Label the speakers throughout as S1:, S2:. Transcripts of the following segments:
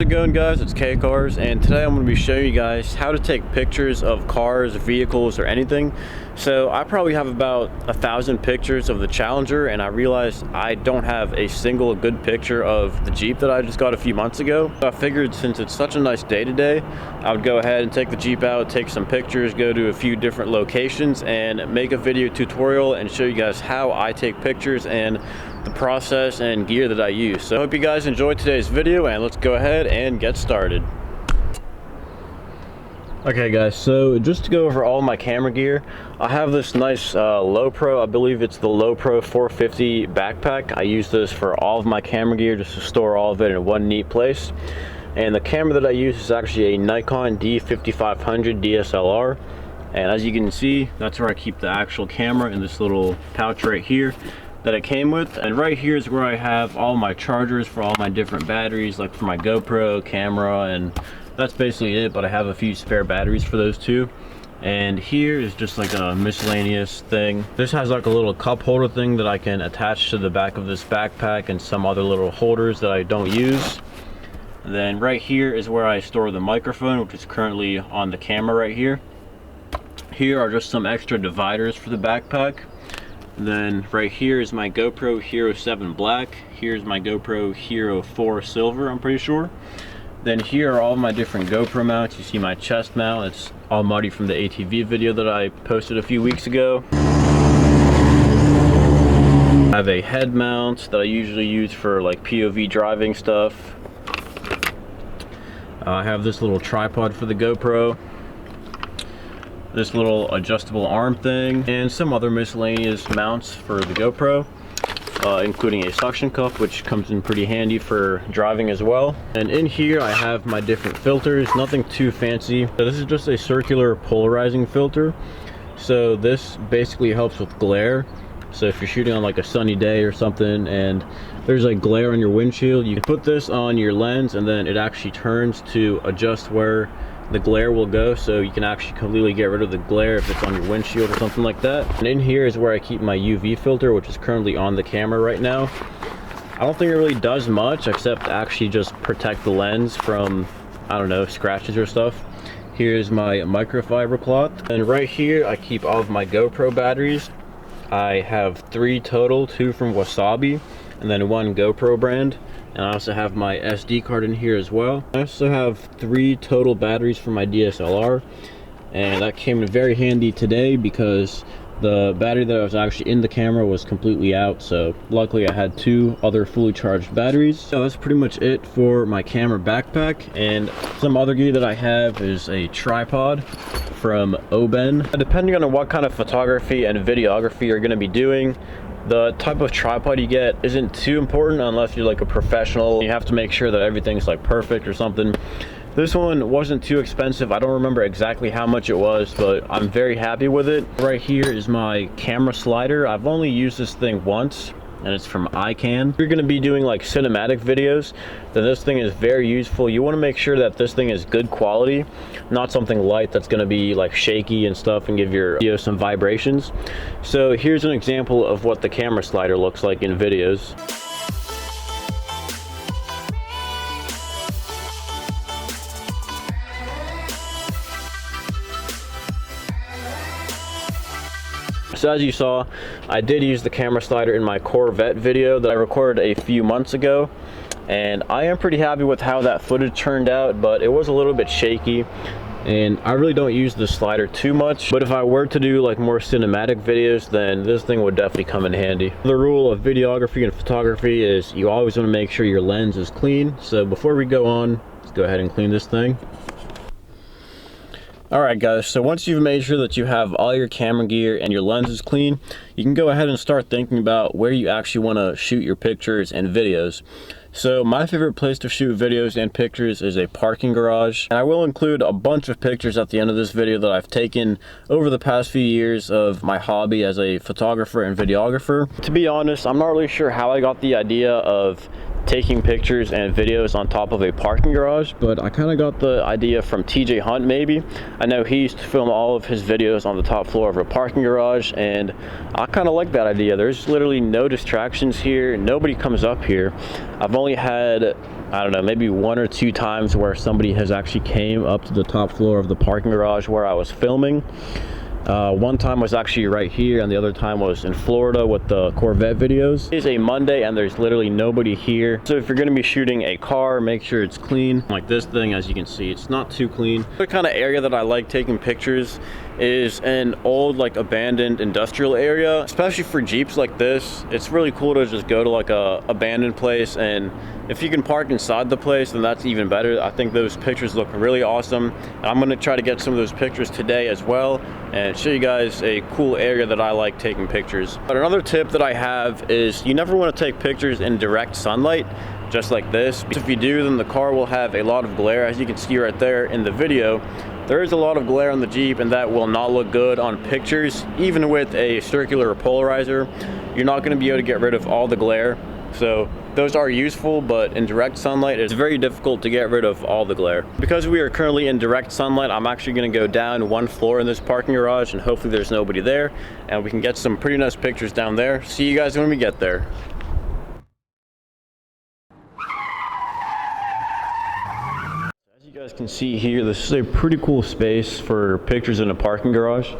S1: How's it going, guys? It's K Cars, and today I'm going to be showing you guys how to take pictures of cars, vehicles, or anything. So I probably have about 1,000 pictures of the Challenger, and I realized I don't have a single good picture of the Jeep that I just got a few months ago. I figured since it's such a nice day today, I would go ahead and take the Jeep out, take some pictures, go to a few different locations, and make a video tutorial and show you guys how I take pictures and the process and gear that I use. So I hope you guys enjoyed today's video, and let's go ahead and get started. Okay guys, so just to go over all my camera gear, I have this nice Low Pro, I believe it's the Low Pro 450 backpack. I use this for all of my camera gear just to store all of it in one neat place. And the camera that I use is actually a Nikon D5500 DSLR. And as you can see, that's where I keep the actual camera in this little pouch right here that it came with. And right here is where I have all my chargers for all my different batteries, like for my GoPro camera, and that's basically it, but I have a few spare batteries for those too. And here is just like a miscellaneous thing. This has like a little cup holder thing that I can attach to the back of this backpack, and some other little holders that I don't use. And then right here is where I store the microphone, which is currently on the camera right here. Here are just some extra dividers for the backpack. And then right here is my GoPro Hero 7 Black. Here's my GoPro Hero 4 Silver, I'm pretty sure. Then here are all my different GoPro mounts. You see my chest mount, it's all muddy from the ATV video that I posted a few weeks ago. I have a head mount that I usually use for like POV driving stuff. I have this little tripod for the GoPro, this little adjustable arm thing, and some other miscellaneous mounts for the GoPro, including a suction cup, which comes in pretty handy for driving as well. And in here I have my different filters, nothing too fancy. So this is just a circular polarizing filter. So this basically helps with glare. So if you're shooting on like a sunny day or something and there's like glare on your windshield, you can put this on your lens and then it actually turns to adjust where the glare will go, so you can actually completely get rid of the glare if it's on your windshield or something like that. And in here is where I keep my UV filter, which is currently on the camera right now. I don't think it really does much except actually just protect the lens from, I don't know, scratches or stuff. Here's my microfiber cloth, and right here I keep all of my GoPro batteries. I have 3 total, 2 from Wasabi and then 1 GoPro brand. And I also have my SD card in here as well. I also have 3 total batteries for my DSLR, and that came in very handy today because the battery that was actually in the camera was completely out, so luckily I had 2 other fully charged batteries. So that's pretty much it for my camera backpack. And some other gear that I have is a tripod from Oben. Depending on what kind of photography and videography you're going to be doing, the type of tripod you get isn't too important unless you're like a professional. You have to make sure that everything's like perfect or something. This one wasn't too expensive. I don't remember exactly how much it was, but I'm very happy with it. Right here is my camera slider. I've only used this thing once, and it's from iCan. If you're going to be doing like cinematic videos, then this thing is very useful. You want to make sure that this thing is good quality, not something light that's going to be like shaky and stuff and give your video some vibrations. So here's an example of what the camera slider looks like in videos. So as you saw, I did use the camera slider in my Corvette video that I recorded a few months ago, and I am pretty happy with how that footage turned out, but it was a little bit shaky, and I really don't use the slider too much. But if I were to do like more cinematic videos, then this thing would definitely come in handy. The rule of videography and photography is you always want to make sure your lens is clean. So before we go on, let's go ahead and clean this thing. Alright guys, so once you've made sure that you have all your camera gear and your lens is clean, you can go ahead and start thinking about where you actually want to shoot your pictures and videos. So my favorite place to shoot videos and pictures is a parking garage, and I will include a bunch of pictures at the end of this video that I've taken over the past few years of my hobby as a photographer and videographer. To be honest, I'm not really sure how I got the idea of taking pictures and videos on top of a parking garage, but I kind of got the idea from TJ Hunt maybe. I know he used to film all of his videos on the top floor of a parking garage, and I kind of like that idea. There's literally no distractions here, nobody comes up here. I've only had I don't know, maybe 1 or 2 times where somebody has actually came up to the top floor of the parking garage where I was filming. One time was actually right here, and the other time was in Florida with the Corvette videos. It is a Monday and there's literally nobody here. So if you're gonna be shooting a car, make sure it's clean. Like this thing, as you can see, it's not too clean. The kind of area that I like taking pictures is an old, like, abandoned industrial area. Especially for Jeeps like this, it's really cool to just go to like a abandoned place, and if you can park inside the place, then that's even better. I think those pictures look really awesome. And I'm gonna try to get some of those pictures today as well and show you guys a cool area that I like taking pictures. But another tip that I have is you never want to take pictures in direct sunlight, just like this. If you do, then the car will have a lot of glare. As you can see right there in the video, there is a lot of glare on the Jeep, and that will not look good on pictures. Even with a circular polarizer, you're not going to be able to get rid of all the glare. So those are useful, but in direct sunlight, it's very difficult to get rid of all the glare. Because we are currently in direct sunlight, I'm actually going to go down 1 floor in this parking garage, and hopefully there's nobody there, and we can get some pretty nice pictures down there. See you guys when we get there. As you guys can see here, this is a pretty cool space for pictures in a parking garage.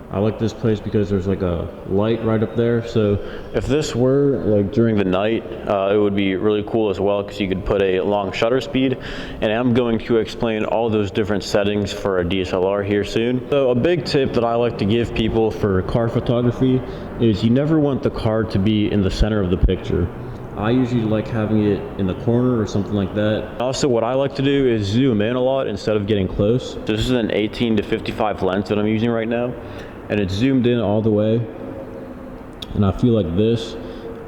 S1: I like this place because there's like a light right up there. So if this were like during the night, it would be really cool as well, because you could put a long shutter speed. And I'm going to explain all those different settings for a DSLR here soon. So a big tip that I like to give people for car photography is you never want the car to be in the center of the picture. I usually like having it in the corner or something like that. Also, what I like to do is zoom in a lot instead of getting close. This is an 18-55 lens that I'm using right now, and it's zoomed in all the way, and I feel like this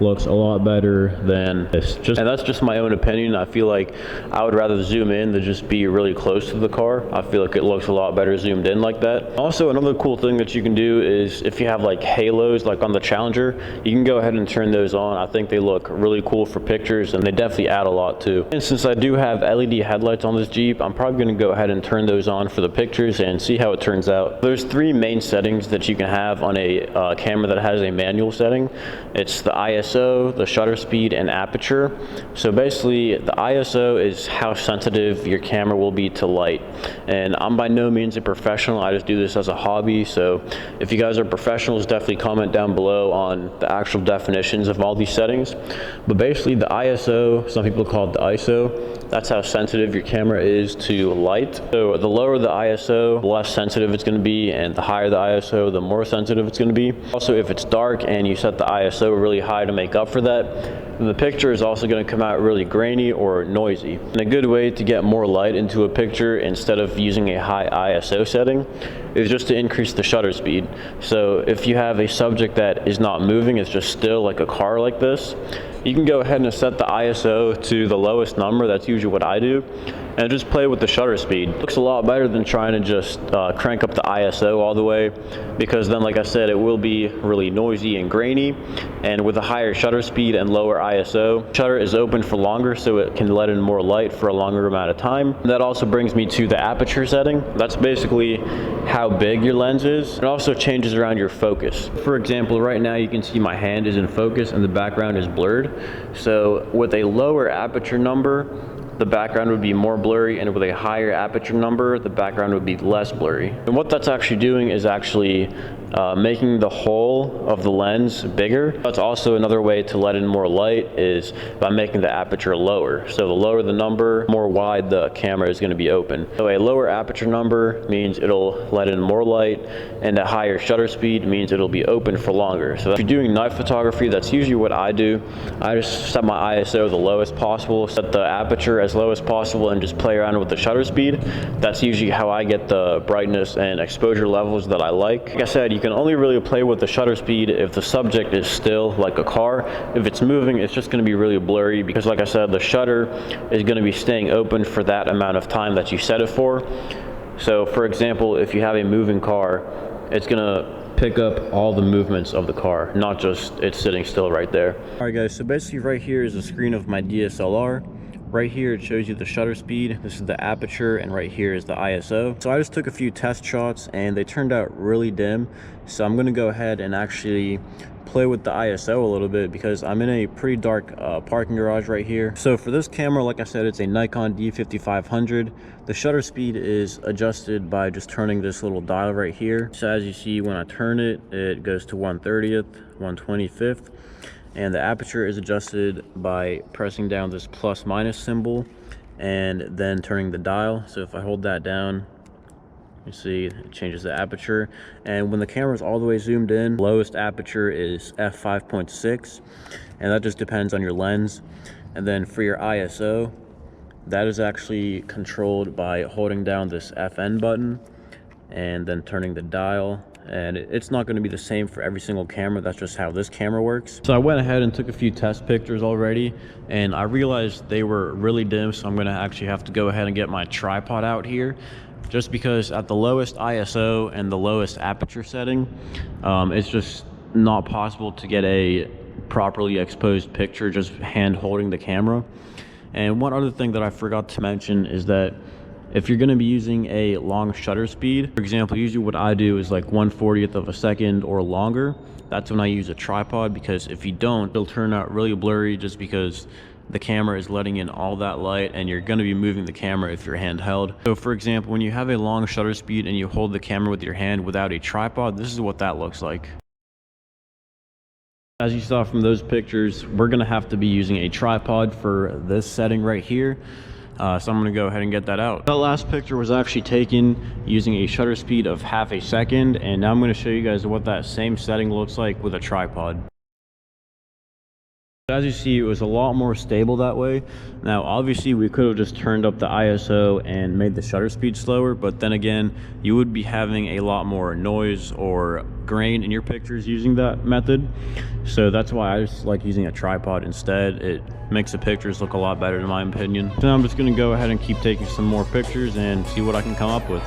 S1: looks a lot better than this. And that's just my own opinion. I feel like I would rather zoom in than just be really close to the car. I feel like it looks a lot better zoomed in like that. Also, another cool thing that you can do is if you have like halos like on the Challenger, you can go ahead and turn those on. I think they look really cool for pictures, and they definitely add a lot too. And since I do have LED headlights on this Jeep, I'm probably going to go ahead and turn those on for the pictures and see how it turns out. There's 3 main settings that you can have on a camera that has a manual setting. It's the ISO, the shutter speed, and aperture. So basically, the ISO is how sensitive your camera will be to light. And I'm by no means a professional. I just do this as a hobby. So if you guys are professionals, definitely comment down below on the actual definitions of all these settings. But basically, the ISO, some people call it the ISO, that's how sensitive your camera is to light. So the lower the ISO, the less sensitive it's going to be, and the higher the ISO, the more sensitive it's going to be. Also, if it's dark and you set the ISO really high to make up for that, then the picture is also going to come out really grainy or noisy. And a good way to get more light into a picture instead of using a high ISO setting is just to increase the shutter speed. So if you have a subject that is not moving, it's just still like a car like this, you can go ahead and set the ISO to the lowest number. That's usually what I do, and just play with the shutter speed. It looks a lot better than trying to just crank up the ISO all the way, because then, like I said, it will be really noisy and grainy. And with a higher shutter speed and lower ISO, shutter is open for longer, so it can let in more light for a longer amount of time. And that also brings me to the aperture setting. That's basically how big your lens is. It also changes around your focus. For example, right now you can see my hand is in focus and the background is blurred. So with a lower aperture number, the background would be more blurry, and with a higher aperture number, the background would be less blurry. And what that's actually doing is actually making the hole of the lens bigger. That's also another way to let in more light, is by making the aperture lower. So the lower the number, more wide the camera is going to be open. So a lower aperture number means it'll let in more light, and a higher shutter speed means it'll be open for longer. So if you're doing night photography, that's usually what I do. I just set my ISO the lowest possible, set the aperture as low as possible, and just play around with the shutter speed. That's usually how I get the brightness and exposure levels that I like. Like I said, you can only really play with the shutter speed if the subject is still, like a car. If it's moving, it's just going to be really blurry, because like I said, the shutter is going to be staying open for that amount of time that you set it for. So for example, if you have a moving car, it's going to pick up all the movements of the car, not just it's sitting still right there. All right guys, so basically right here is a screen of my DSLR. Right here it shows you the shutter speed. This is the aperture, and right here is the ISO. So I just took a few test shots and they turned out really dim. So I'm gonna go ahead and actually play with the ISO a little bit because I'm in a pretty dark parking garage right here. So for this camera, like I said, it's a Nikon D5500. The shutter speed is adjusted by just turning this little dial right here. So as you see, when I turn it, it goes to 1/30th, 1/25th. And the aperture is adjusted by pressing down this plus minus symbol and then turning the dial. So if I hold that down, you see it changes the aperture. And when the camera is all the way zoomed in, lowest aperture is f5.6, and that just depends on your lens. And then for your ISO, that is actually controlled by holding down this FN button and then turning the dial. And it's not going to be the same for every single camera. That's just how this camera works. So I went ahead and took a few test pictures already, and I realized they were really dim, so I'm going to actually have to go ahead and get my tripod out here, just because at the lowest ISO and the lowest aperture setting, it's just not possible to get a properly exposed picture just hand holding the camera. And one other thing that I forgot to mention is that if you're going to be using a long shutter speed, for example, usually what I do is like 1/40th of a second or longer. That's when I use a tripod, because if you don't, it'll turn out really blurry just because the camera is letting in all that light, and you're going to be moving the camera if you're handheld. So for example, when you have a long shutter speed and you hold the camera with your hand without a tripod, this is what that looks like. As you saw from those pictures, we're going to have to be using a tripod for this setting right here. So I'm going to go ahead and get that out. That last picture was actually taken using a shutter speed of ½ a second, and now I'm going to show you guys what that same setting looks like with a tripod. As you see, it was a lot more stable that way. Now obviously we could have just turned up the ISO and made the shutter speed slower, but then again, you would be having a lot more noise or grain in your pictures using that method. So that's why I just like using a tripod instead. It makes the pictures look a lot better in my opinion. So I'm just going to go ahead and keep taking some more pictures and see what I can come up with.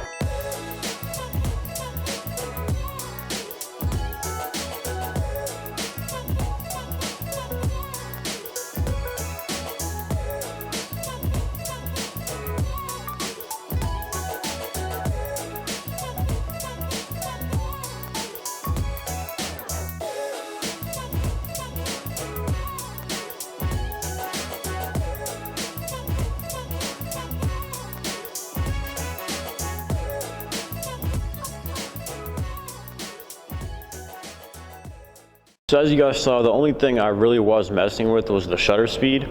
S1: So as you guys saw, the only thing I really was messing with was the shutter speed.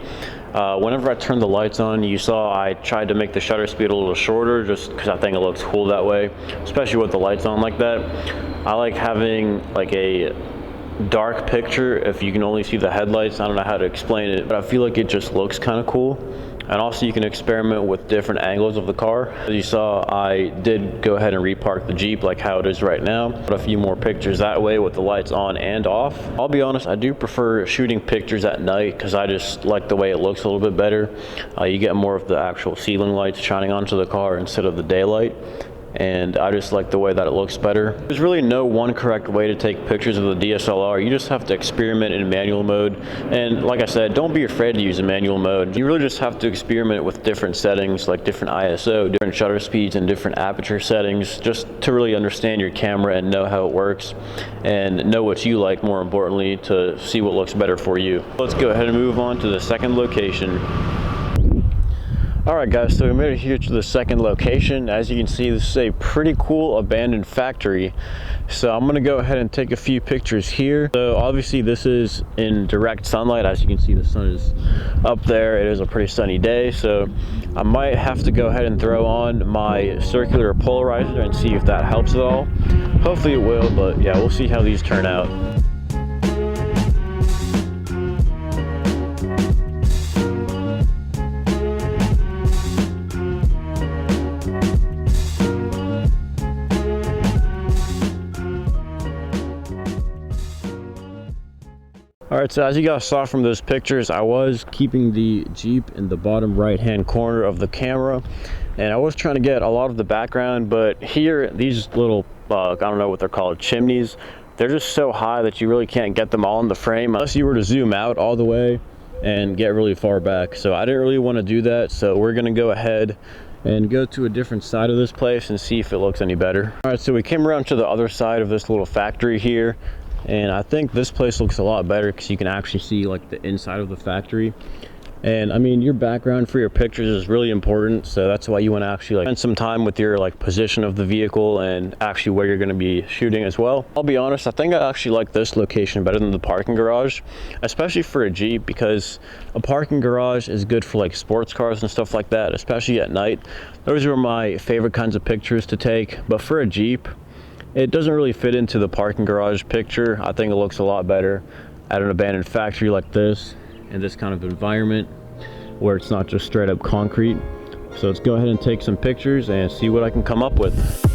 S1: Whenever I turned the lights on, you saw I tried to make the shutter speed a little shorter just because I think it looks cool that way, especially with the lights on like that. I like having like a dark picture if you can only see the headlights. I don't know how to explain it, but I feel like it just looks kind of cool. And also you can experiment with different angles of the car. As you saw, I did go ahead and repark the Jeep like how it is right now. Put a few more pictures that way with the lights on and off. I'll be honest, I do prefer shooting pictures at night because I just like the way it looks a little bit better. You get more of the actual ceiling lights shining onto the car instead of the daylight. And I just like the way that it looks better. There's really no one correct way to take pictures of the DSLR. You just have to experiment in manual mode. And like I said, don't be afraid to use a manual mode. You really just have to experiment with different settings, like different ISO, different shutter speeds, and different aperture settings, just to really understand your camera and know how it works and know what you like, more importantly, to see what looks better for you. Let's go ahead and move on to the second location. Alright guys, so we made it here to the second location. As you can see, this is a pretty cool abandoned factory. So I'm going to go ahead and take a few pictures here. So obviously this is in direct sunlight. As you can see, the sun is up there. It is a pretty sunny day, so I might have to go ahead and throw on my circular polarizer and see if that helps at all. Hopefully it will, but yeah, we'll see how these turn out. Alright, so as you guys saw from those pictures, I was keeping the Jeep in the bottom right hand corner of the camera, and I was trying to get a lot of the background, but here, these little, I don't know what they're called, chimneys, they're just so high that you really can't get them all in the frame unless you were to zoom out all the way and get really far back. So I didn't really want to do that, so we're gonna go ahead and go to a different side of this place and see if it looks any better. All right, so we came around to the other side of this little factory here, and I think this place looks a lot better because you can actually see like the inside of the factory. And I mean, your background for your pictures is really important, so that's why you want to actually like spend some time with your like position of the vehicle and actually where you're going to be shooting as well. I'll be honest, I think I actually like this location better than the parking garage, especially for a Jeep, because a parking garage is good for like sports cars and stuff like that, especially at night. Those are my favorite kinds of pictures to take, but for a Jeep, it doesn't really fit into the parking garage picture. I think it looks a lot better at an abandoned factory like this, in this kind of environment where it's not just straight up concrete. So let's go ahead and take some pictures and see what I can come up with.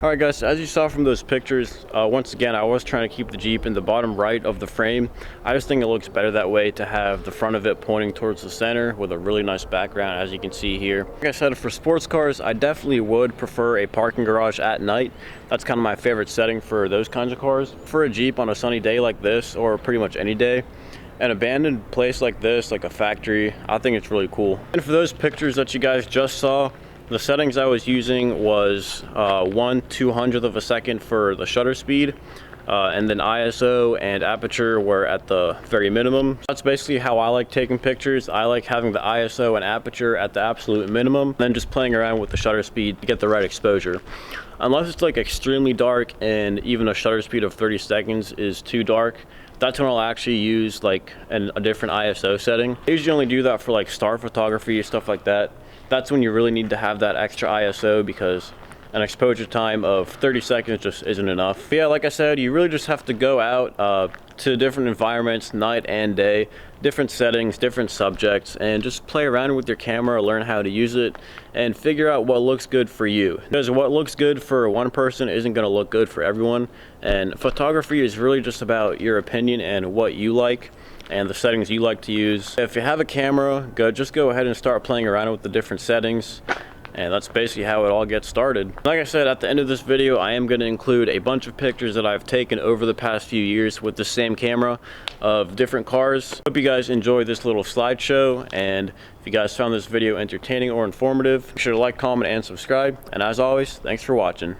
S1: Alright guys, as you saw from those pictures, once again, I was trying to keep the Jeep in the bottom right of the frame. I just think it looks better that way, to have the front of it pointing towards the center with a really nice background, as you can see here. Like I said, for sports cars, I definitely would prefer a parking garage at night. That's kind of my favorite setting for those kinds of cars. For a Jeep on a sunny day like this, or pretty much any day, an abandoned place like this, like a factory, I think it's really cool. And for those pictures that you guys just saw, the settings I was using was 1/200th of a second for the shutter speed, and then ISO and aperture were at the very minimum. That's basically how I like taking pictures. I like having the ISO and aperture at the absolute minimum, then just playing around with the shutter speed to get the right exposure. Unless it's like extremely dark and even a shutter speed of 30 seconds is too dark, that's when I'll actually use like a different ISO setting. I usually only do that for like star photography, stuff like that. That's when you really need to have that extra ISO, because an exposure time of 30 seconds just isn't enough. But yeah, like I said, you really just have to go out to different environments, night and day, different settings, different subjects, and just play around with your camera, learn how to use it, and figure out what looks good for you. Because what looks good for one person isn't going to look good for everyone, and photography is really just about your opinion and what you like and the settings you like to use. If you have a camera, just go ahead and start playing around with the different settings, and that's basically how it all gets started. Like I said, at the end of this video, I am going to include a bunch of pictures that I've taken over the past few years with the same camera of different cars. Hope you guys enjoyed this little slideshow, and if you guys found this video entertaining or informative, be sure to like, comment, and subscribe. And as always, thanks for watching.